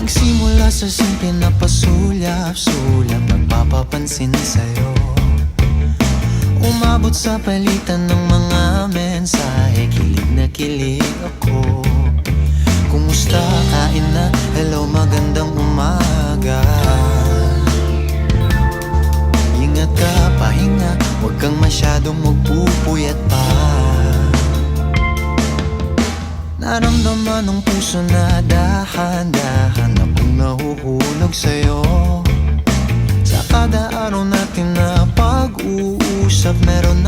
Nagsimula sa simple na pasulyap-sulyap, nagpapapansin sa'yo. Umabot sa palitan ng mga mensahe, kilig na kilig ako. Kumusta, kain na, hello, magandang umaga. Ingat ka, pahinga, huwag kang masyadong magpupuyat pa. Naramdaman ng puso na dahan-dahan akong nahuhulog sa'yo. Sa kada araw natin na pag-uusap, meron